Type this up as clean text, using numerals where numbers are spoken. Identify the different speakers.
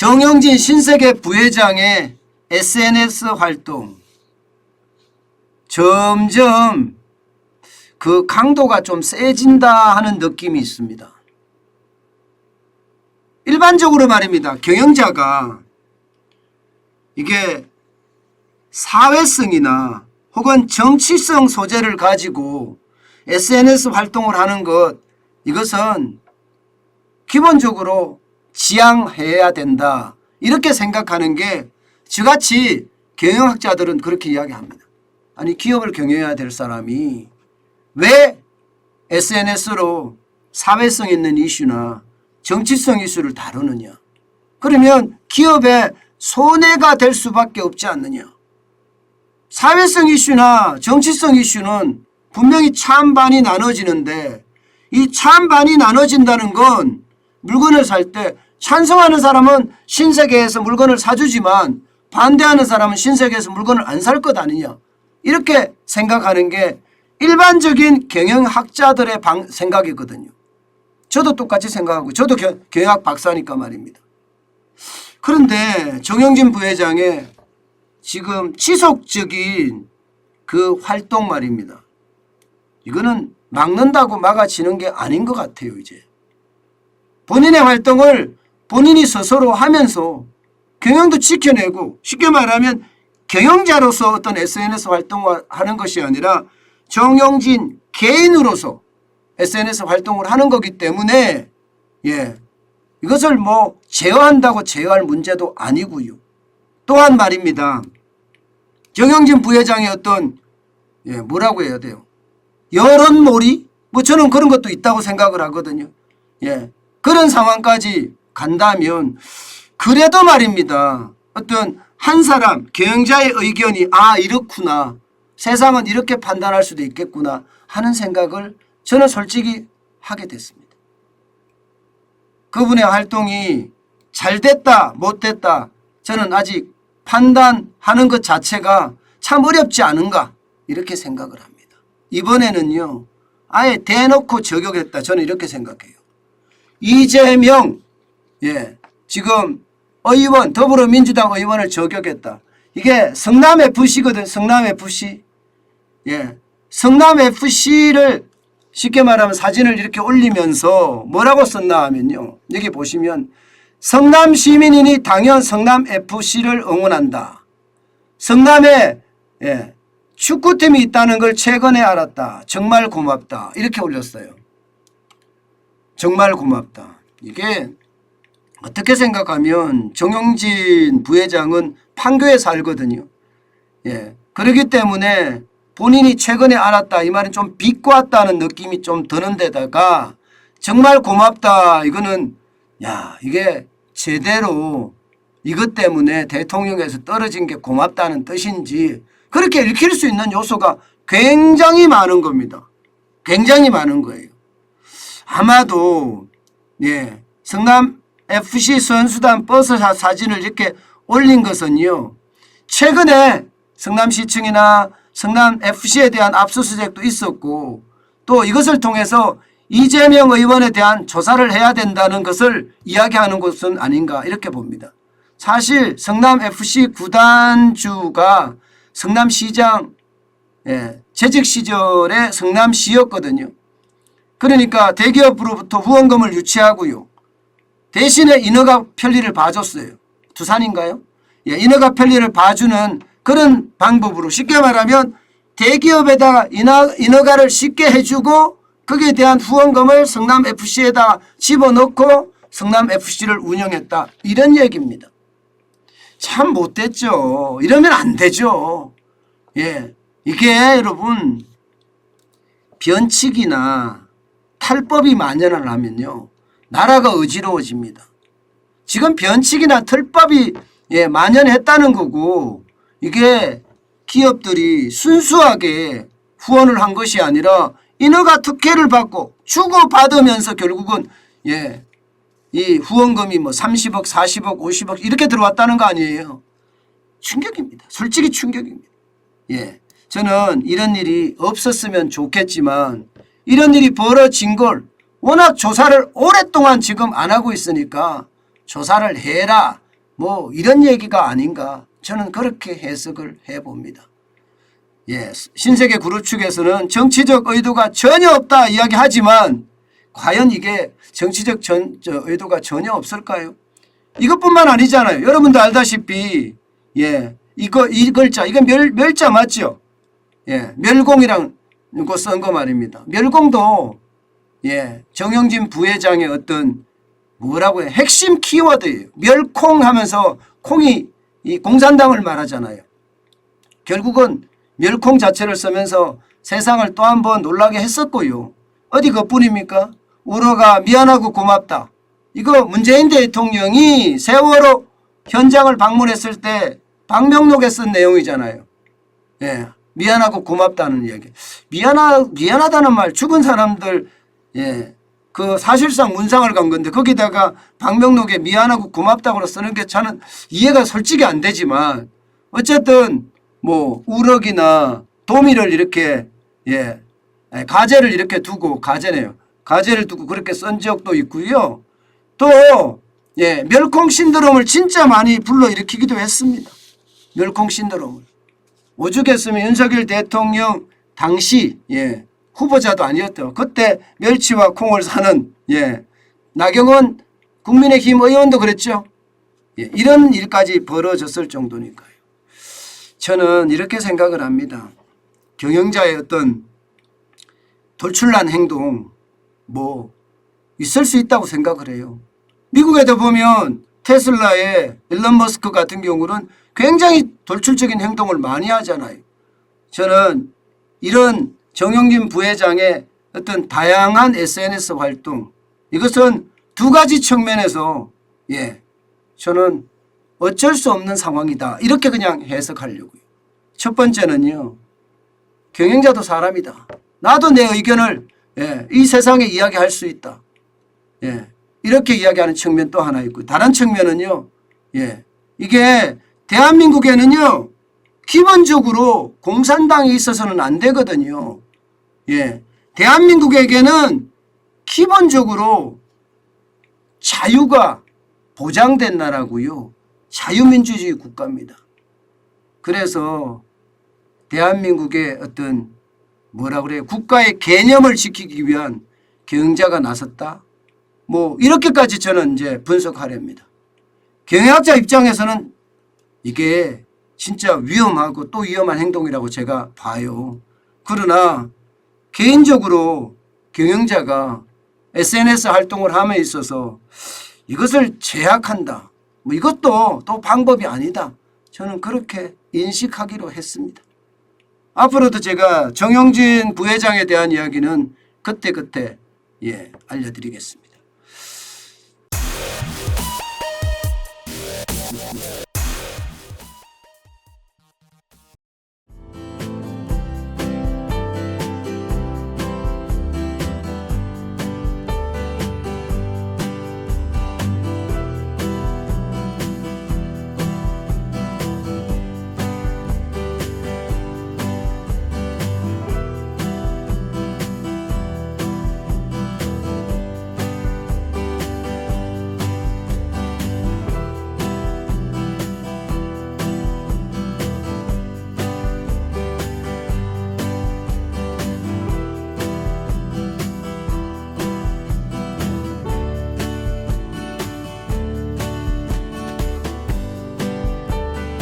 Speaker 1: 정영진 신세계 부회장의 SNS 활동 점점 그 강도가 좀 세진다 하는 느낌이 있습니다. 일반적으로 말입니다. 경영자가 이게 사회성이나 혹은 정치성 소재를 가지고 SNS 활동을 하는 것, 이것은 기본적으로 지양해야 된다, 이렇게 생각하는 게 저같이 경영학자들은 그렇게 이야기합니다. 아니, 기업을 경영해야 될 사람이 왜 SNS로 사회성 있는 이슈나 정치성 이슈를 다루느냐. 그러면 기업에 손해가 될 수밖에 없지 않느냐. 사회성 이슈나 정치성 이슈는 분명히 찬반이 나눠지는데, 이 찬반이 나눠진다는 건 물건을 살 때 찬성하는 사람은 신세계에서 물건을 사주지만 반대하는 사람은 신세계에서 물건을 안 살 것 아니냐. 이렇게 생각하는 게 일반적인 경영학자들의 생각이거든요. 저도 똑같이 생각하고, 저도 경영학 박사니까 말입니다. 그런데 정영진 부회장의 지금 지속적인 그 활동 말입니다. 이거는 막는다고 막아지는 게 아닌 것 같아요. 이제 본인의 활동을 본인이 스스로 하면서 경영도 지켜내고, 쉽게 말하면 경영자로서 어떤 SNS 활동을 하는 것이 아니라 정영진 개인으로서 SNS 활동을 하는 거기 때문에 이것을 뭐 제어한다고 제어할 문제도 아니고요. 또한 말입니다. 정영진 부회장의 어떤 뭐라고 해야 돼요? 여론몰이? 뭐 저는 그런 것도 있다고 생각을 하거든요. 그런 상황까지 간다면 그래도 말입니다. 어떤 한 사람 경영자의 의견이 이렇구나, 세상은 이렇게 판단할 수도 있겠구나 하는 생각을 저는 솔직히 하게 됐습니다. 그분의 활동이 잘 됐다 못 됐다 저는 아직 판단하는 것 자체가 참 어렵지 않은가, 이렇게 생각을 합니다. 이번에는요 아예 대놓고 저격했다, 저는 이렇게 생각해요. 이재명 지금 의원, 더불어민주당 의원을 저격했다. 이게 성남FC거든. 성남FC. 성남FC를 쉽게 말하면 사진을 이렇게 올리면서 뭐라고 썼나 하면요, 여기 보시면 성남 시민이니 당연 성남FC를 응원한다. 성남에 축구팀이 있다는 걸 최근에 알았다. 정말 고맙다. 이렇게 올렸어요. 정말 고맙다. 이게 어떻게 생각하면 정영진 부회장은 판교에 살거든요. 그렇기 때문에 본인이 최근에 알았다, 이 말은 좀 비꼬았다는 느낌이 좀 드는 데다가 정말 고맙다, 이거는 이게 제대로 이것 때문에 대통령에서 떨어진 게 고맙다는 뜻인지 그렇게 읽힐 수 있는 요소가 굉장히 많은 겁니다. 굉장히 많은 거예요. 아마도 성남FC 선수단 버스 사진을 이렇게 올린 것은요, 최근에 성남시청이나 성남FC에 대한 압수수색도 있었고, 또 이것을 통해서 이재명 의원에 대한 조사를 해야 된다는 것을 이야기하는 것은 아닌가, 이렇게 봅니다. 사실 성남FC 구단주가 성남시장 재직 시절에 성남시였거든요. 그러니까 대기업으로부터 후원금을 유치하고요, 대신에 인허가 편리를 봐줬어요. 두산인가요? 인허가 편리를 봐주는 그런 방법으로, 쉽게 말하면 대기업에다가 인허가를 쉽게 해주고 거기에 대한 후원금을 성남FC에다 집어넣고 성남FC를 운영했다, 이런 얘기입니다. 참 못됐죠. 이러면 안 되죠. 이게 여러분 변칙이나 탈법이 만연을 하면요 나라가 어지러워집니다. 지금 변칙이나 틀법이 만연했다는 거고, 이게 기업들이 순수하게 후원을 한 것이 아니라 인허가 특혜를 받고 주고받으면서 결국은 이 후원금이 뭐 30억, 40억, 50억 이렇게 들어왔다는 거 아니에요. 충격입니다. 솔직히 충격입니다. 저는 이런 일이 없었으면 좋겠지만 이런 일이 벌어진 걸 워낙 조사를 오랫동안 지금 안 하고 있으니까 조사를 해라, 뭐 이런 얘기가 아닌가 저는 그렇게 해석을 해봅니다. 예, 신세계 그룹 측에서는 정치적 의도가 전혀 없다 이야기하지만 과연 이게 정치적 의도가 전혀 없을까요? 이것뿐만 아니잖아요. 여러분도 알다시피 예, 이 글자 이건 멸자 맞죠? 예, 멸공이랑 거 쓴 거 말입니다. 멸공도 예, 정영진 부회장의 어떤 뭐라고 해 핵심 키워드예요. 멸콩하면서 콩이 이 공산당을 말하잖아요. 결국은 멸콩 자체를 쓰면서 세상을 또 한 번 놀라게 했었고요. 어디 그뿐입니까? 우러가 미안하고 고맙다. 이거 문재인 대통령이 세월호 현장을 방문했을 때 방명록에 쓴 내용이잖아요. 예, 미안하고 고맙다는 이야기. 미안하다는 말 죽은 사람들 예, 그 사실상 문상을 간 건데 거기다가 방명록에 미안하고 고맙다고 쓰는 게 저는 이해가 솔직히 안 되지만 어쨌든 뭐 우럭이나 도미를 이렇게 예, 가재를 이렇게 두고 가재네요. 가재를 두고 그렇게 쓴 적도 있고요. 또 예, 멸콩 신드롬을 진짜 많이 불러일으키기도 했습니다. 멸콩 신드롬을. 오죽했으면 윤석열 대통령 당시 예, 후보자도 아니었죠. 그때 멸치와 콩을 사는 예, 나경원 국민의힘 의원도 그랬죠. 예, 이런 일까지 벌어졌을 정도니까요. 저는 이렇게 생각을 합니다. 경영자의 어떤 돌출난 행동 뭐 있을 수 있다고 생각을 해요. 미국에도 보면 테슬라의 일론 머스크 같은 경우는 굉장히 돌출적인 행동을 많이 하잖아요. 저는 이런 정영진 부회장의 어떤 다양한 SNS 활동 이것은 두 가지 측면에서 예, 저는 어쩔 수 없는 상황이다. 이렇게 그냥 해석하려고요. 첫 번째는요. 경영자도 사람이다. 나도 내 의견을 예, 이 세상에 이야기할 수 있다. 예, 이렇게 이야기하는 측면 또 하나 있고 다른 측면은요. 예, 이게 대한민국에는요. 기본적으로 공산당이 있어서는 안 되거든요. 예, 대한민국에게는 기본적으로 자유가 보장된 나라고요. 자유민주주의 국가입니다. 그래서 대한민국의 어떤 뭐라 그래요? 국가의 개념을 지키기 위한 경영자가 나섰다. 뭐 이렇게까지 저는 이제 분석하렵니다. 경영학자 입장에서는 이게 진짜 위험하고 또 위험한 행동이라고 제가 봐요. 그러나 개인적으로 경영자가 SNS 활동을 함에 있어서 이것을 제약한다. 뭐 이것도 또 방법이 아니다. 저는 그렇게 인식하기로 했습니다. 앞으로도 제가 정영진 부회장에 대한 이야기는 그때그때 예, 알려드리겠습니다.